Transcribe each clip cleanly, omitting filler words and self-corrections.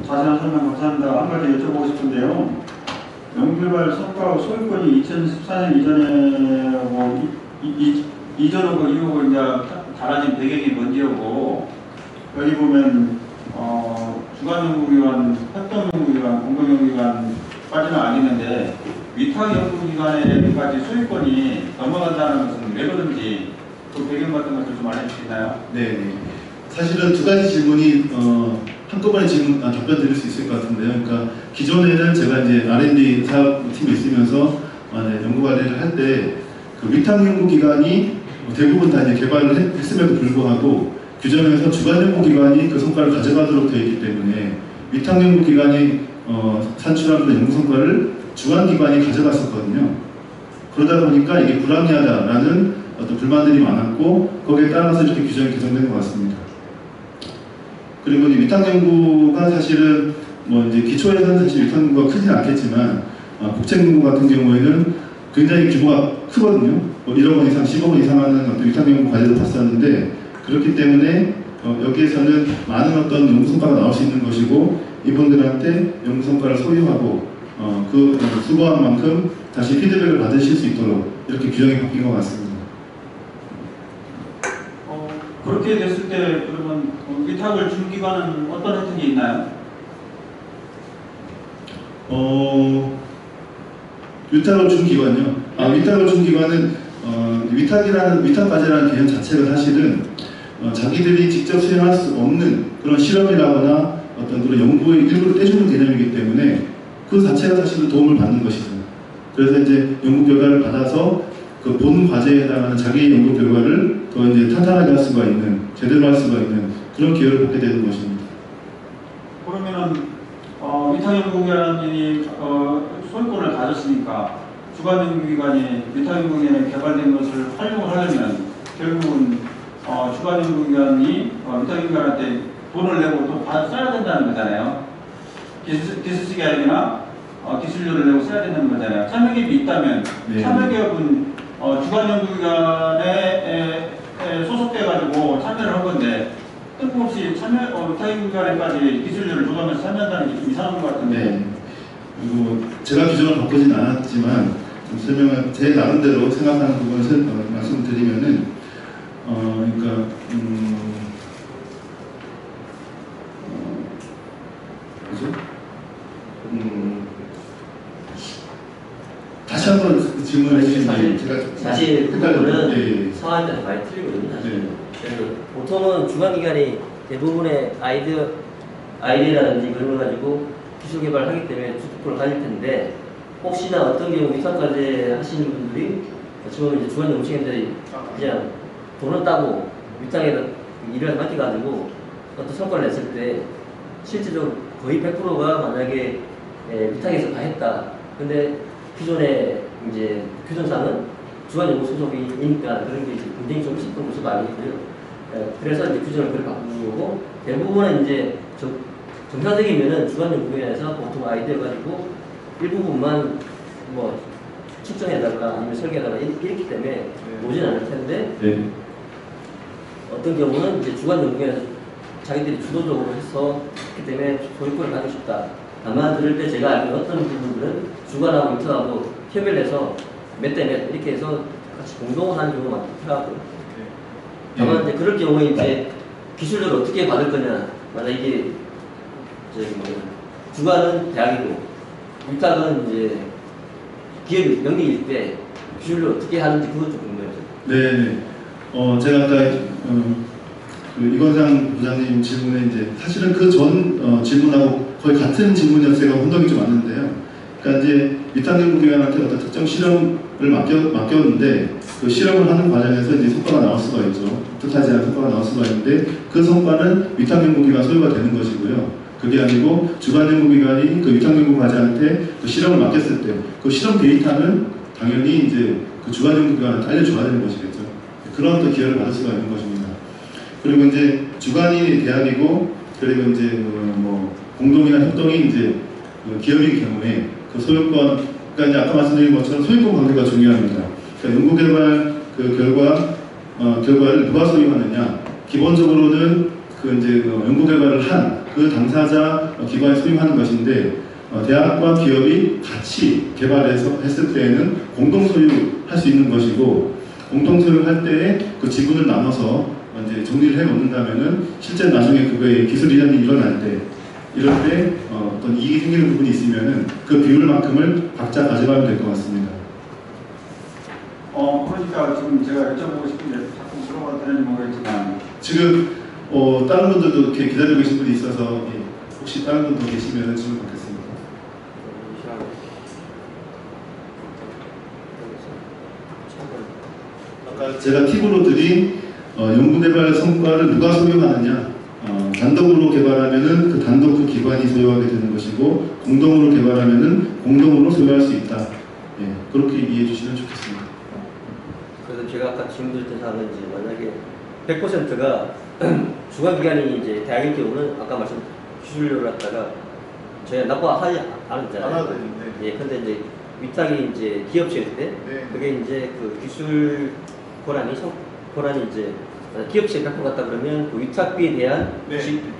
자세한 설명 감사합니다. 한 가지 여쭤보고 싶은데요. 연구개발 성과하고 소유권이 2014년 이전에 이전하고 이후고 이제 달라진 배경이 뭔지하고 여기 보면 주간연구기관, 협동연구기관, 공동연구기관까지는 알겠는데 위탁연구기관에까지 소유권이 넘어간다는 것은 왜 그런지 그 배경 같은 것을 좀 알려줄 수 있나요? 네. 사실은 두 가지 질문이 한꺼번에 답변 드릴 수 있을 것 같은데요. 그러니까 기존에는 제가 이제 R&D 사업팀에 있으면서 연구 관리를 할 때 그 위탁연구기관이 대부분 다 이제 개발을 했음에도 불구하고 규정에서 주간연구기관이 그 성과를 가져가도록 되어 있기 때문에 위탁연구기관이 산출한 연구 성과를 주간기관이 가져갔었거든요. 그러다 보니까 이게 불합리하다라는 어떤 불만들이 많았고 거기에 따라서 이렇게 규정이 개정된 것 같습니다. 그리고 이제 위탁연구가 사실은 이제 기초에서는 사실 위탁연구가 크진 않겠지만 국책연구 같은 경우에는 굉장히 규모가 크거든요. 1억 원 이상, 10억 원 이상 하는 어떤 위탁연구 과제도 봤었는데 그렇기 때문에 여기에서는 많은 어떤 연구 성과가 나올 수 있는 것이고 이분들한테 연구 성과를 소유하고 그 수고한 만큼 다시 피드백을 받으실 수 있도록 이렇게 규정이 바뀐 것 같습니다. 그렇게 됐을 때 그러면 위탁을 준 기관은 어떤 혜택이 있나요? 위탁을 준 기관요. 위탁을 준 기관은 위탁 과제라는 개념 자체가 사실은 자기들이 직접 수행할 수 없는 그런 실험이라거나 어떤 그런 연구의 일부를 떼주는 개념이기 때문에 그 자체가 사실은 도움을 받는 것이죠. 그래서 이제 연구 결과를 받아서 그 본 과제에 해당하는 자기의 연구 결과를 더 이제 탄탄하게 할 수가 있는, 제대로 할 수가 있는 그런 기회를 받게 되는 것입니다. 그러면은 위탁연구기관이 소유권을 가졌으니까 주간연구기관이 위탁연구기관에 개발된 것을 활용을 하려면 결국은 주간연구기관이 위탁연구기관한테 돈을 내고 또 써야 된다는 거잖아요. 기술 계약이나 기술료를 내고 써야 된다는 거잖아요. 참여기업이 있다면 네. 참여기업은 주간연구기관에 소속돼가지고 참여를 한 건데 뜬금없이 위탁연구기관에까지 기술료를 조정해서 참여한다는 게 좀 이상한 것 같은데. 네. 그리고 제가 규정을 바꾸진 않았지만 설명을 제 나름대로 생각하는 부분을 말씀드리면은 그러니까 그죠? 다시 한번 질문을 해주시면 사실 그 부분은 예. 상황에 따라 많이 틀리거든요. 사실. 네. 그래서 보통은 주간기관이 대부분의 아이디어라든지 그런 걸 가지고 기술 개발을 하기 때문에 주특보를 가질 텐데 혹시나 어떤 경우 위탁과제 하시는 분들이 지금 이제 주간연구생들이 그냥 돈을 따고 위탁에다 일을 맡겨가지고 어떤 성과를 냈을 때 실제적으로 거의 100%가 만약에 위탁에서 다 했다. 근데 기존의 이제 규정상은 주간연구 소속이니까 그런 게 이제 굉장히 좀 있었던 것으로 많이 있고요. 그래서 이제 규정을 그렇게 바꾸는 거고 대부분은 이제 정상적이면은 주간연구기관에서 보통 아이디어 가지고 일부분만 뭐 측정해달라 아니면 설계해달라 이렇기 때문에 오진 않을 텐데 네. 어떤 경우는 이제 주간연구기관에서 자기들이 주도적으로 해서 했기 때문에 소유권을 가지고 싶다. 다만 들을 때 제가 알기로 어떤 부분들은 주간하고 위탁하고 협의를 해서 몇 대 몇 이렇게 해서 같이 공동을 하는 경우가 많더라고요. 다만 이제 그럴 경우에 이제 기술료를 어떻게 받을 거냐. 만약 이게 주간은 대학이고 위탁은 이제 기업이 영리일 때 기술료 어떻게 하는지 그것 좀 궁금해요. 네. 제가 아까 그 이건상 부장님 질문에 이제 사실은 그 전 질문하고 거의 같은 질문이어서 제가 혼동이 좀 왔는데요. 그러니까 이제 위탁연구기관한테 어떤 특정 실험을 맡겼는데 그 실험을 하는 과정에서 이제 성과가 나올 수가 있죠. 뜻하지 않은 성과가 나올 수가 있는데 그 성과는 위탁연구기관 소유가 되는 것이고요. 그게 아니고 주간연구기관이 그 위탁연구 과제한테 그 실험을 맡겼을 때 그 실험 데이터는 당연히 이제 그 주간연구기관한테 알려줘야 되는 것이겠죠. 그런 또 기회를 받을 수가 있는 것입니다. 그리고 이제 주간이 대학이고 그리고 이제 뭐 공동이나 협동이 이제 기업인 경우에 그 소유권, 그러니까 이제 아까 말씀드린 것처럼 소유권 관계가 중요합니다. 그러니까 연구개발 그 결과를 누가 소유하느냐, 기본적으로는 그 이제 연구 개발을 한 그 당사자 기관에 소임하는 것인데 대학과 기업이 같이 개발해서 했을 때에는 공동 소유할 수 있는 것이고 공동 소유할 때에 그 지분을 나눠서 이제 정리를 해 놓는다면은 실제 나중에 그거의 기술 이전이 일어날 때 이럴 때 어떤 이익이 생기는 부분이 있으면은 그 비율만큼을 각자 가져가면 될 것 같습니다. 그러니까 지금 제가 여쭤보고 싶은 게 자꾸 물어봐도 되는지 모르겠지만 지금 다른 분들도 이렇게 기다리고 계신 분이 있어서 혹시 다른 분도 계시면 질문 받겠습니다. 아까 제가 팁으로 드린 연구개발 성과를 누가 소유하느냐, 단독으로 개발하면은 그 단독 그 기관이 소유하게 되는 것이고 공동으로 개발하면은 공동으로 소유할 수 있다. 예, 그렇게 이해해 주시면 좋겠습니다. 그래서 제가 아까 질문 드릴 때 사는지 만약에 100%가 주관기관이 이제 대학일 경우는 아까 말씀 기술료를 갖다가 저희가 나빠하지 않았잖아요. 예, 근데 이제 위탁이 이제 기업체일 때 그게 이제 그 기술 권한이 이제 기업체에 갖고 갔다 그러면 그 위탁비에 대한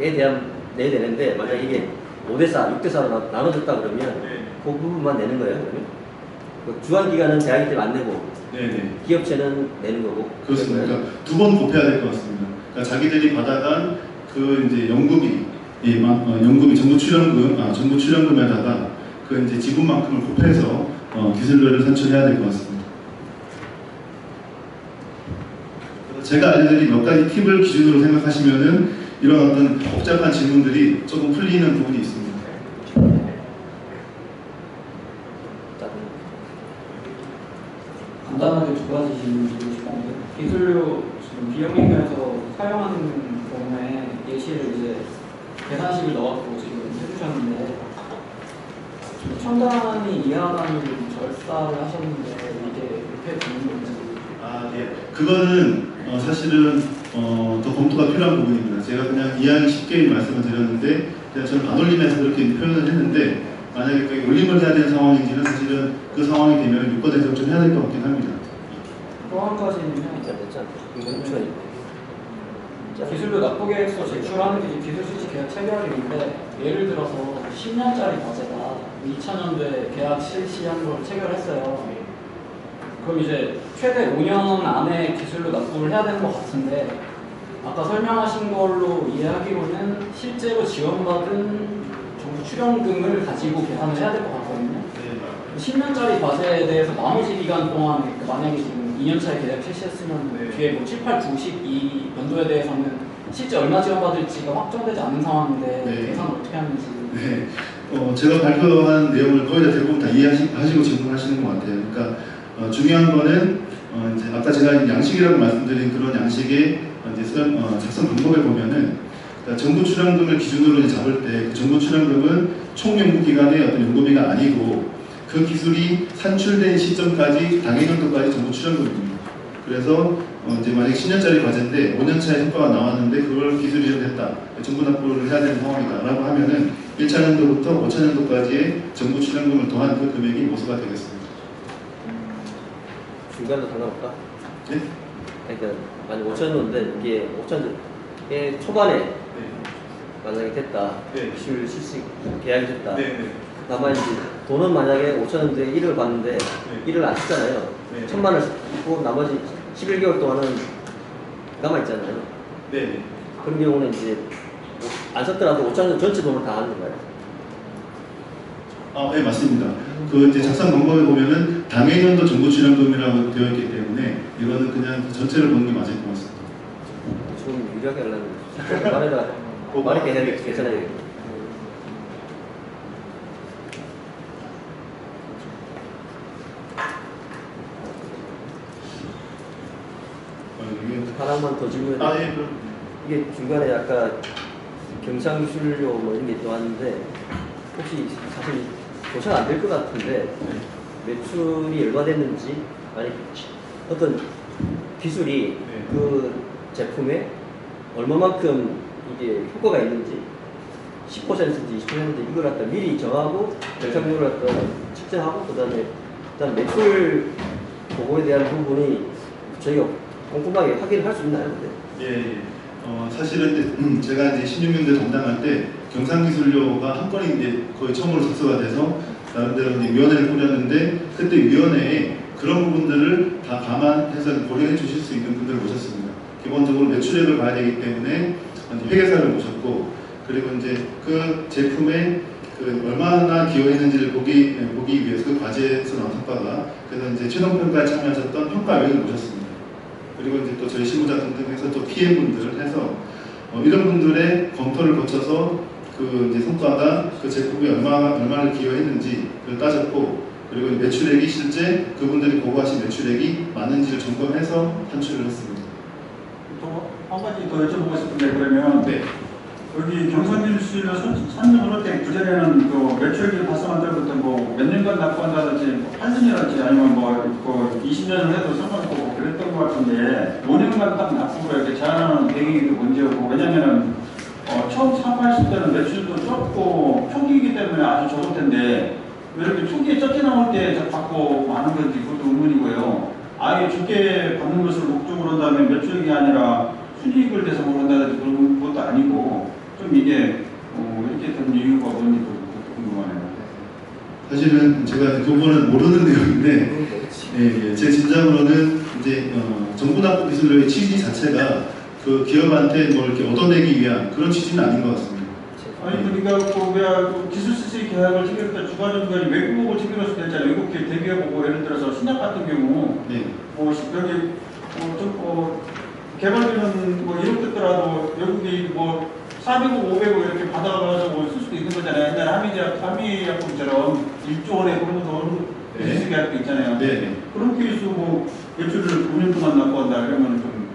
에 대한 내야 되는데 만약 이게 5대4, 6대4로 나눠졌다 그러면 그 부분만 내는 거예요. 그러면 그 주관기관은 대학일 때만 안 내고 기업체는 내는 거고. 그렇습니다. 그러니까 두 번 곱해야 될 것 같습니다. 그러니까 자기들이 받아간 그 이제 연구비, 연구비 정부 출연금에다가 그 이제 지분만큼을 곱해서 기술료를 산출해야 될 것 같습니다. 제가 알려드린 몇 가지 팁을 기준으로 생각하시면은 이런 어떤 복잡한 질문들이 조금 풀리는 부분이 있습니다. 간단하게 두 가지 질문 드리고 싶은데 기술료 지금 비영리에서 사용하는 경우에 예시를 이제 계산식을 넣어갖고 지금 해주셨는데 지금 첨단이 이하 단위를 절사를 하셨는데 이게 이렇게 되는 건지 그거는 사실은 더 검토가 필요한 부분입니다. 제가 그냥 이해하기 쉽게 말씀을 드렸는데 저는 안 올리면서 그렇게 표현을 했는데 만약에 그게 올림을 해야 되는 상황인지는 사실은 그 상황이 되면 유권에서 좀 해야 될 것 같긴 합니다. 또 한 가지는요. 기술료 납부 계획서 제출하는 게 기술 수지 계약 체결일인데 예를 들어서 10년짜리 과제가 2000년도에 계약 실시한 걸 체결했어요. 그럼 이제 최대 5년 안에 기술료 납부를 해야 되는 것 같은데 아까 설명하신 걸로 이해하기로는 실제로 지원받은 정부 출연금을 가지고 계산을 해야 될 것 같거든요. 10년짜리 과제에 대해서 나머지 기간 동안 만약에 지금 2년차에 계약 실시했으면 뒤에 뭐 7, 8, 9, 12 연도에 대해서는 실제 얼마 지원받을지가 확정되지 않은 상황인데 계산을 어떻게 하는지. 제가 발표한 내용을 거의 다 대부분 다 이해하시고 질문하시는 것 같아요. 그러니까 중요한 거는 이제 아까 제가 양식이라고 말씀드린 그런 양식의 이제 작성 방법에 보면은 그러니까 정부 출연금을 기준으로 이제 잡을 때 그 정부 출연금은 총 연구 기간의 어떤 연구비가 아니고 그 기술이 산출된 시점까지 당해년도까지 정부 출연금입니다. 그래서 이제 만약 10년짜리 과제인데 5년차에 성과가 나왔는데 그걸 기술 이전했다, 정부 납부를 해야 되는 상황이다라고 하면은 1차 년도부터 5차 년도까지의 정부 출연금을 더한 그 금액이 모수가 되겠습니다. 중간도 상관없다? 네? 그러니까 만약 5천원인데 이게 5천원 초반에 만약에 됐다. 기술 실시 계약이 됐다. 다만 이제 돈은 만약에 5천원인데 1을 받는데 1을 안 쓰잖아요. 1,000만원을 쓰고 나머지 11개월 동안은 남아있잖아요. 그런 경우는 이제 안 썼더라도 5천원 전체 돈을 다 하는 거예요. 네, 맞습니다. 그 이제 작성 방법에 보면은 당해년도 정부 출연금이라고 되어 있기 때문에 이거는 그냥 전체를 보는 게 맞을 것 같습니다. 좀 유리하게 하려면 말에다 말이 괜찮아요. 하나만 더 질문해. 이게 중간에 아까 경상기술료 뭐 이런 게 나왔는데 혹시 사실 도착 안 될 것 같은데 매출이 얼마됐는지 아니 어떤 기술이 그 제품에 얼마만큼 이게 효과가 있는지 10%인지 20%인지 이걸 갖다 미리 정하고 경상률을 갖다 측정하고 그다음 매출 보고에 대한 부분이 저희가 꼼꼼하게 확인할 수 있나요? 근데? 사실은 이제 제가 이제 16년대 담당할 때 경상기술료가 한 건이 이제 거의 처음으로 접수가 돼서 나름대로 이제 위원회를 꾸렸는데 그때 위원회에 그런 부분들을 다 감안해서 고려해 주실 수 있는 분들을 모셨습니다. 기본적으로 매출액을 봐야 되기 때문에 회계사를 모셨고 그리고 이제 그 제품에 그 얼마나 기여했는지를 보기 위해서 그 과제에서 나온 성과가 그래서 이제 최종 평가에 참여하셨던 평가위원을 모셨습니다. 그리고 이제 또 저희 실무자 등등해서 또 PM분들을 해서 이런 분들의 검토를 거쳐서 그 이제 성과가 그 제품이 얼마를 기여했는지 그걸 따졌고 그리고 매출액이 실제 그분들이 보고하신 매출액이 맞는지를 점검해서 산출을 했습니다. 또 한 가지 더 여쭤보고 싶은데 그러면 네. 여기 경상기술료 산정을 할 때 그전에는 그 매출액이 발생한 때부터 뭐 몇 년간 납부한다든지 뭐 8년이랄지 아니면 뭐 20년을 해도 상관없고 그랬던 것 같은데 5년간 딱 납부를 이렇게 제한하는 배경이 문제였고 왜냐면은 처음 사업하실 때는 매출도 적고 초기이기 때문에 아주 적을 텐데 왜 이렇게 초기에 적게 나올 때 받고 많은 건지 그것도 의문이고요. 아예 적게 받는 것을 목적으로 한다면 매출액이 아니라 순이익을 대상으로 한다든지 그런 것도 아니고 좀 이게 이렇게 된 이유가 뭔지 궁금하네요. 사실은 제가 그 부분은 모르는 내용인데 제 짐작으로는 이제 정부 납부 기술료의 취지 자체가 그 기업한테 뭘 이렇게 얻어내기 위한 그런 취지는 아닌 것 같습니다. 아니 그러니까 그 기술 수수 계약을 체결할 때 주관연구원이 외국을 체결할 수도 있잖아요. 외국 대기업하고 예를 들어서 신약 같은 경우 네. 여기 개발비는 뭐 1억 됐더라도 외국이 400억, 500억 이렇게 받아가지고 쓸 수도 있는 거잖아요. 옛날에 한미약품처럼 1조 원에 그런 것도 기술 계약도 있잖아요. 네. 그런 케이스 매출을 5년 동안 납부한다 그러면 좀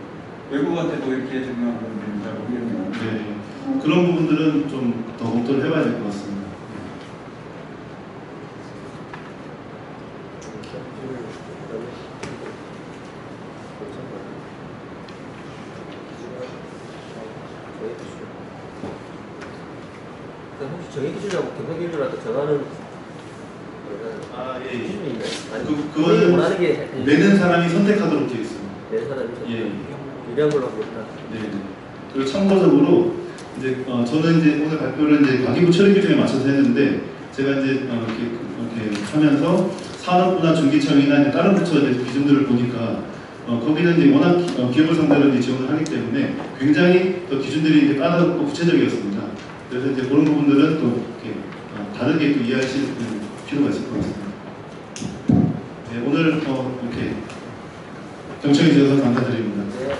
외국한테도 이렇게 적용하는 건지 잘 모르겠네요. 네. 그런 부분들은 좀 더 검토를 해봐야 될 것 같습니다. 혹시 정액기준하고 경상기준하고 정하는 예. 기준이 있나요? 아니, 그거는 원하는 게 내는 사람이 선택하도록 되어 있습니다. 내 사람이 예. 유리한 걸로 하고 있다. 네. 그리고 참고적으로 이제 저는 이제 오늘 발표를 이제 과기부 처리 규정에 맞춰서 했는데 제가 이제 이렇게 하면서 산업부나 중기청이나 이제 다른 부처의 기준들을 보니까 거기는 이제 워낙 기업을 상대로 이제 지원을 하기 때문에 굉장히 더 기준들이 이제 까다롭고 구체적이었습니다. 그래서 이제 그런 부분들은 또 이렇게 다르게 또 이해하실 필요가 있을 것 같습니다. 네, 오늘 이렇게 경청해 주셔서 감사드립니다. 네.